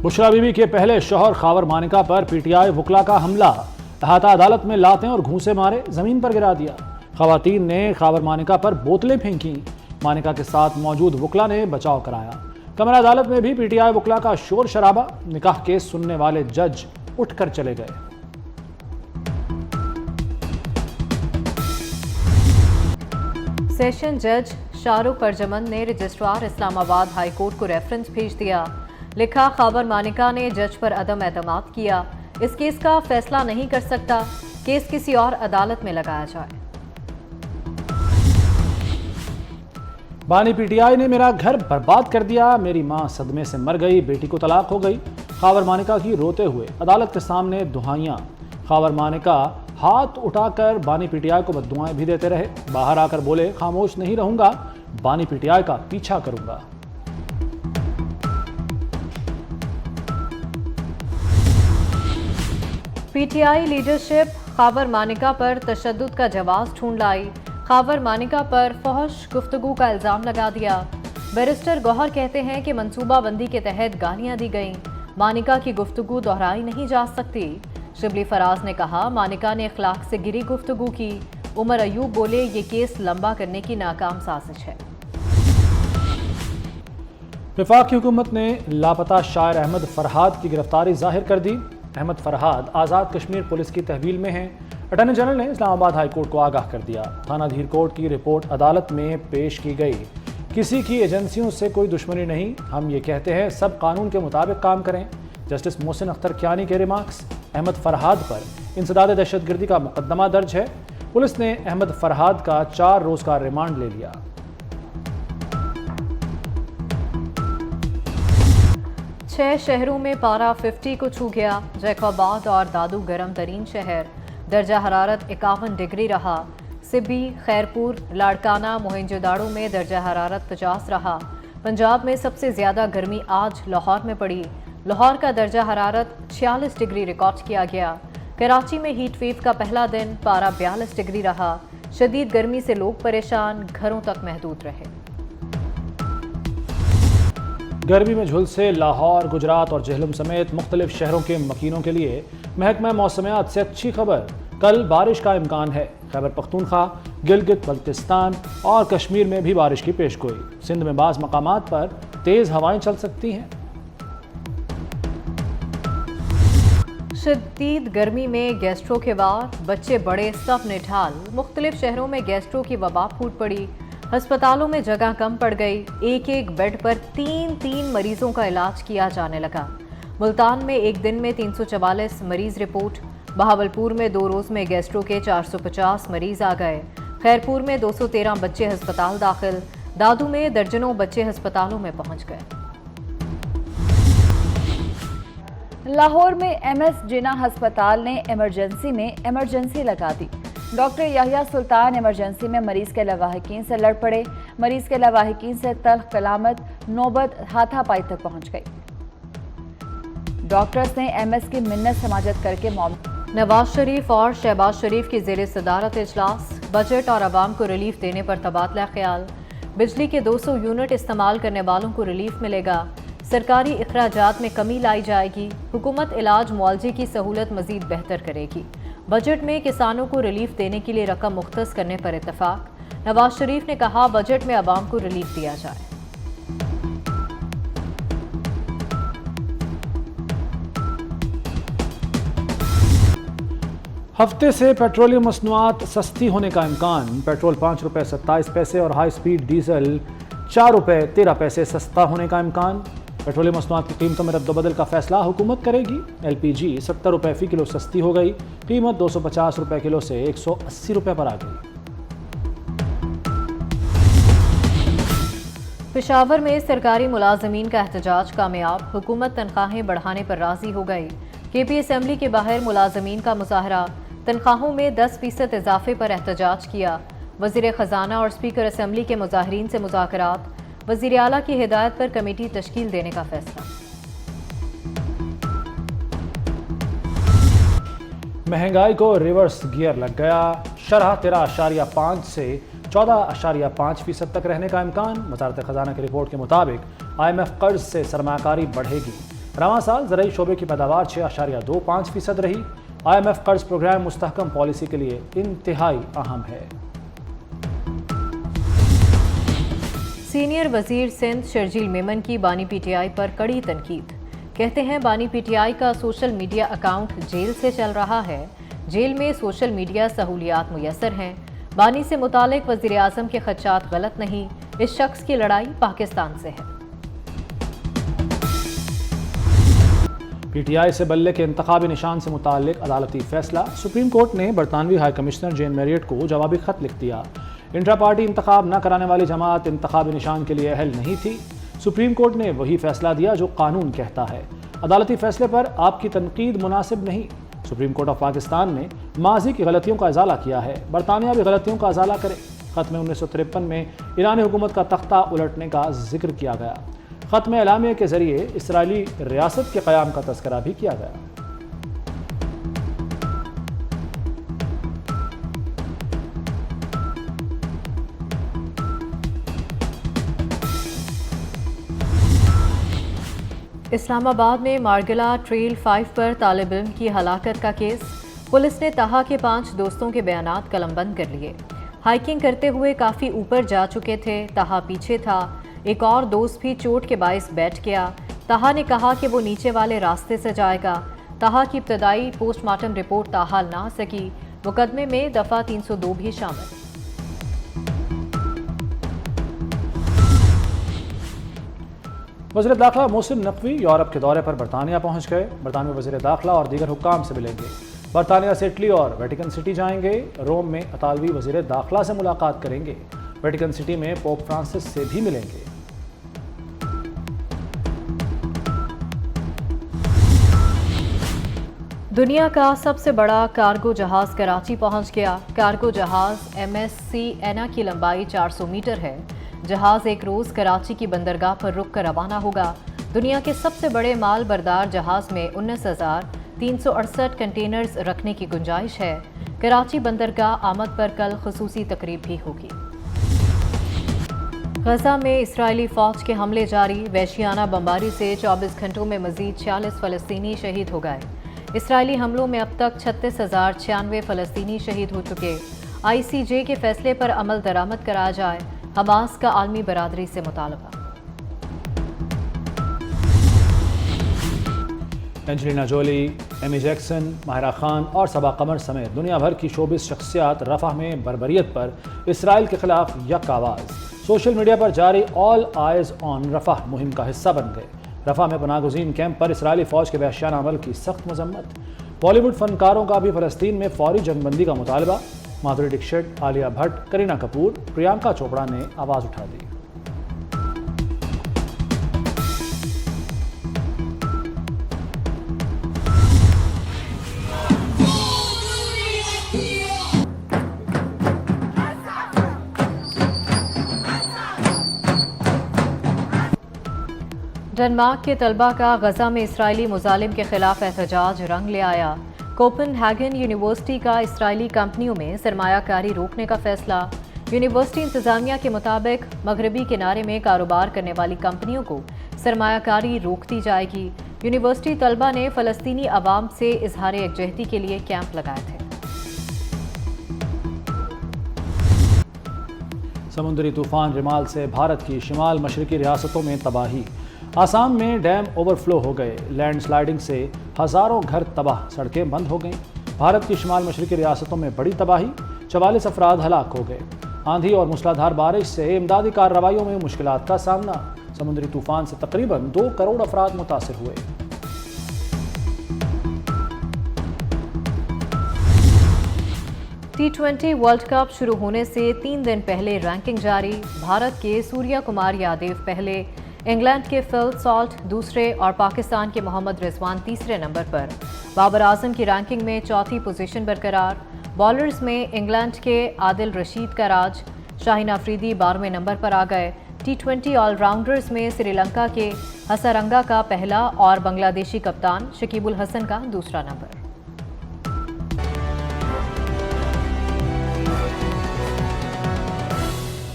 बुशरा बीबी के पहले शौहर खावर मानिका पर पीटीआई वकला का हमला। अहाता अदालत में लातें और घूंसे मारे, जमीन पर गिरा दिया। खवातीन ने खावर मानिका पर बोतलें फेंकी। मानिका के साथ मौजूद वकला ने बचाव कराया। कमरा अदालत में भी पीटीआई वकला का शोर शराबा। निकाह केस सुनने वाले जज उठकर चले गए। सेशन जज शाहरुख परजमन ने रजिस्ट्रार इस्लामाबाद हाई कोर्ट को रेफरेंस भेज दिया। लिखा, खाबर मानिका ने जज पर अदम एतमाद किया। इस केस का फैसला नहीं कर सकता, केस किसी और अदालत में लगाया जाए। बानी पीटीआई ने मेरा घर बर्बाद कर दिया, मेरी मां सदमे से मर गई, बेटी को तलाक हो गई। खावर मानिका की रोते हुए अदालत के सामने दुहाइयां। खावर मानिका हाथ उठाकर बानी पीटीआई को बद्दुआएं भी देते रहे। बाहर आकर बोले, खामोश नहीं रहूंगा, बानी पीटीआई का पीछा करूंगा। पीटीआई लीडरशिप खावर मानिका पर तशद्दुद का जवाब ढूंढ लाई। खावर मानिका पर फहश गुफ्तगू का इल्जाम लगा दिया। बैरिस्टर गौहर कहते हैं कि मंसूबाबंदी के तहत गालियां दी गईं। मानिका की गुफ्तगू दोहराई नहीं जा सकती। शिबली फराज ने कहा, मानिका ने अखलाक से गिरी गुफ्तगू की। उमर अयूब बोले, ये केस लंबा करने की नाकाम साजिश है। वफाकी हुकूमत ने लापता शायर अहमद फरहाद की गिरफ्तारी जाहिर कर दी। अहमद फरहाद आज़ाद कश्मीर पुलिस की तहवील में हैं। अटॉर्नी जनरल ने इस्लामाबाद हाई कोर्ट को आगाह कर दिया। थाना धीर कोर्ट की रिपोर्ट अदालत में पेश की गई। किसी की एजेंसियों से कोई दुश्मनी नहीं, हम ये कहते हैं सब कानून के मुताबिक काम करें। जस्टिस मोहसिन अख्तर कियानी के रिमार्क्स। अहमद फरहाद पर इंसदाद दहशतगर्दी का मुकदमा दर्ज है। पुलिस ने अहमद फरहाद का 4 रोज का रिमांड ले लिया। छह शहरों में पारा 50 को छू गया। जैकोबाद और दादू गर्म तरीन शहर। दर्जा हरारत 51 डिग्री रहा। सिब्बी, खैरपुर, लाड़काना, मोहनजोदाड़ो में दर्जा हरारत 50 रहा। पंजाब में सबसे ज़्यादा गर्मी आज लाहौर में पड़ी। लाहौर का दर्जा हरारत 46 डिग्री रिकॉर्ड किया गया। कराची में हीट वेव का पहला दिन, पारा 42 डिग्री रहा। शदीद गर्मी से लोग परेशान, घरों तक महदूद रहे। गर्मी में झुलसे लाहौर, गुजरात और जहलम समेत मुख्तलिफ शहरों के मकीनों के लिए महकमा मौसमियात से अच्छी खबर। कल बारिश का इम्कान है। खैबर पख्तूनख्वा, गिलगित बल्तिस्तान और कश्मीर में भी बारिश की पेशगोई। सिंध में बाज़ मकामात पर तेज़ हवाएं चल सकती हैं। शदीद गर्मी में गैस्ट्रो के वार, बच्चे बड़े सब निठाल। मुख्तलिफ शहरों में गैस्ट्रो की वबा फूट पड़ी। अस्पतालों में जगह कम पड़ गई। एक एक बेड पर 3 मरीजों का इलाज किया जाने लगा। मुल्तान में एक दिन में 344 मरीज रिपोर्ट। बहावलपुर में 2 रोज में गैस्ट्रो के 450 मरीज आ गए। खैरपुर में 213 बच्चे अस्पताल दाखिल। दादू में दर्जनों बच्चे अस्पतालों में पहुंच गए। लाहौर में एमएस जिन्ना अस्पताल ने इमरजेंसी में इमरजेंसी लगा दी। डॉक्टर याहिया सुल्तान इमरजेंसी में मरीज के लवाहिकीन से लड़ पड़े। मरीज के लवाहिकीन से तल्ख कलामत, नौबत हाथापाई तक पहुंच गई। डॉक्टर्स ने एमएस की मिन्नत समाजत करके नवाज शरीफ और शहबाज शरीफ की ज़ेरे सदारत इजलास। बजट और आवाम को रिलीफ देने पर तबादला ख्याल। बिजली के 200 यूनिट इस्तेमाल करने वालों को रिलीफ मिलेगा। सरकारी इखराजात में कमी लाई जाएगी। हुकूमत इलाज मुआवजे की सहूलत मजीद बेहतर करेगी। बजट में किसानों को रिलीफ देने के लिए रकम मुख्तस करने पर इत्तफाक। नवाज शरीफ ने कहा, बजट में आवाम को रिलीफ दिया जाए। हफ्ते से पेट्रोलियम मसनूआत सस्ती होने का इम्कान। पेट्रोल 5 रुपये 27 पैसे और हाई स्पीड डीजल 4 रुपये 13 पैसे सस्ता होने का इम्कान। पेट्रोलियम मसनूआत की कीमतों में रद्दोबदल का फैसला हुकूमत करेगी। LPG 70 रुपये फ़ी किलो सस्ती हो गई। कीमत 250 रुपये किलो से 180 रुपये पर आ गई। पेशावर में सरकारी मुलाजमीन का एहतजाज कामयाब। हुकूमत तनख्वाहें बढ़ाने पर राजी हो गई। KP असम्बली के बाहर मुलाजमीन का मुजाहरा। तनख्वाहों में 10% इजाफे पर एहतजाज किया। वज़ीर ख़जाना और स्पीकर असम्बली के मुजाहरीन से मुज़ाकरात। वज़ीर आला की हिदायत पर कमेटी तश्कील देने का फैसला। महंगाई को रिवर्स गियर लग गया। शरह 13.5 से 14.5% तक रहने का इम्कान। वज़ारत ख़जाना की रिपोर्ट के मुताबिक IMF कर्ज से सरमाकारी बढ़ेगी। रवां साल ज़राई शोबे की पैदावार 6.25% रही। IMF कर्ज प्रोग्राम मुस्तहकम पॉलिसी के लिए इंतहाई अहम है। सीनियर वजीर सिंध शर्जील मेमन की बानी PTI पर कड़ी तनकीद। कहते हैं बानी PTI का सोशल मीडिया अकाउंट जेल से चल रहा है। जेल में सोशल मीडिया सहूलियात मुयसर हैं। बानी से मुतालिक वजीर आज़म के खदशात गलत नहीं, इस शख्स की लड़ाई पाकिस्तान से है। PTI से बल्ले के इंतखाबी निशान से मुताल्लिक अदालती फैसला। सुप्रीम कोर्ट ने बरतानवी हाई कमिश्नर जेन मैरियट को जवाबी खत लिख दिया। इंट्रा पार्टी इंतखाब न कराने वाली जमात इंतखाबी निशान के लिए अहल नहीं थी। सुप्रीम कोर्ट ने वही फैसला दिया जो कानून कहता है। अदालती फैसले पर आपकी तनकीद मुनासिब नहीं। सुप्रीम कोर्ट ऑफ पाकिस्तान ने माजी की गलतियों का इजाला किया है, बरतानिया भी गलतियों का इजाला करे। खत में 1953 में ईरानी हुकूमत का तख्ता उलटने का जिक्र किया गया। खत में एलामिया के जरिए इसराइली रियासत के क़याम का तस्करा भी किया गया। इस्लामाबाद में मार्गिला ट्रेल 5 पर तालिब इल्म की हलाकत का केस। पुलिस ने तहा के 5 दोस्तों के बयानात कलमबंद कर लिए। हाइकिंग करते हुए काफ़ी ऊपर जा चुके थे। तहा पीछे था। एक और दोस्त भी चोट के बायस बैठ गया। तहा ने कहा कि वो नीचे वाले रास्ते से जाएगा। तहा की इब्तदाई पोस्टमार्टम रिपोर्ट ताहाल ना सकी। मुकदमे में दफ़ा 302 भी शामिल। वज़ीर दाखिला मोहसिन नकवी यूरोप के दौरे पर बरतानिया पहुंच गए। बरतानवी वज़ीर दाखिला और दीगर हुक्काम से मिलेंगे। बरतानिया से इटली और वेटिकन सिटी जाएंगे। रोम में अतालवी वज़ीर दाखिला से मुलाकात करेंगे। वेटिकन सिटी में पोप फ्रांसिस से भी मिलेंगे। दुनिया का सबसे बड़ा कार्गो जहाज कराची पहुंच गया। कार्गो जहाज MSC एना की लंबाई 400 मीटर है। जहाज एक रोज कराची की बंदरगाह पर रुक कर रवाना होगा। दुनिया के सबसे बड़े माल बरदार जहाज में 19,368 कंटेनर्स रखने की गुंजाइश है। कराची बंदरगाह आमद पर कल खुसूसी तकरीब भी होगी। गजा में इसराइली फौज के हमले जारी। वहशियाना बमबारी से 24 घंटों में मजीद 46 फ़लस्तीनी शहीद हो गए। इसराइली हमलों में अब तक 36,096 फ़लस्तीनी शहीद हो चुके। ICJ के फैसले पर अमल दरामद कराया जाए, हमास का आलमी बरादरी से मुतालबा। Angelina Jolie, Amy Jackson, Mahira Khan और सबा कमर समेत दुनिया भर की शोबिस शख्सियात रफ़ा में बर्बरियत पर इसराइल के खिलाफ यक आवाज़। सोशल मीडिया पर जारी ऑल आइज़ ऑन रफ़ा मुहिम का हिस्सा बन गए। रफ़ा में पनागुज़ीन कैंप पर इसराइली फ़ौज के वहशियाना अमल की सख्त मजम्मत। बॉलीवुड फनकारों का भी फ़लस्तीन में फौरी जंगबंदी का मुतालबा। माधुरी दीक्षित, आलिया भट्ट, करीना कपूर, प्रियंका चोपड़ा ने आवाज़ उठा दी। डेनमार्क के तलबा का गजा में इसराइली मुजालिम के खिलाफ एहतजाज रंग ले आया। कोपेनहेगन यूनिवर्सिटी का इसराइली कंपनियों में सरमायाकारी रोकने का फैसला। यूनिवर्सिटी इंतजामिया के मुताबिक मगरबी किनारे में कारोबार करने वाली कंपनियों को सरमायाकारी रोक दी जाएगी। यूनिवर्सिटी तलबा ने फ़लस्तीनी अवाम से इजहार यकजहती के लिए कैंप लगाए थे। समुद्री तूफान रिमाल से भारत की शिमाल मशरकी रियासतों में तबाही। आसाम में डैम ओवरफ्लो हो गए। लैंडस्लाइडिंग से हज़ारों घर तबाह, सड़कें बंद हो गईं। भारत की शिमाल मशरकी रियासतों में बड़ी तबाही, 44 अफराद हलाक हो गए। आंधी और मूसलाधार बारिश से इमदादी कार्रवाइयों में मुश्किलात का सामना। समुद्री तूफान से तकरीबन 2 करोड़ अफराद मुतासिर हुए। T20 वर्ल्ड कप शुरू होने से 3 दिन पहले रैंकिंग जारी। भारत के सूर्या कुमार यादव पहले, इंग्लैंड के फिल सॉल्ट दूसरे और पाकिस्तान के मोहम्मद रिजवान तीसरे नंबर पर। बाबर आजम की रैंकिंग में चौथी पोजीशन बरकरार। बॉलर्स में इंग्लैंड के आदिल रशीद का राज, शाहीन अफरीदी 12वें नंबर पर आ गए। T20 ऑलराउंडर्स में श्रीलंका के हसरंगा का पहला और बांग्लादेशी कप्तान शकीबुल हसन का दूसरा नंबर।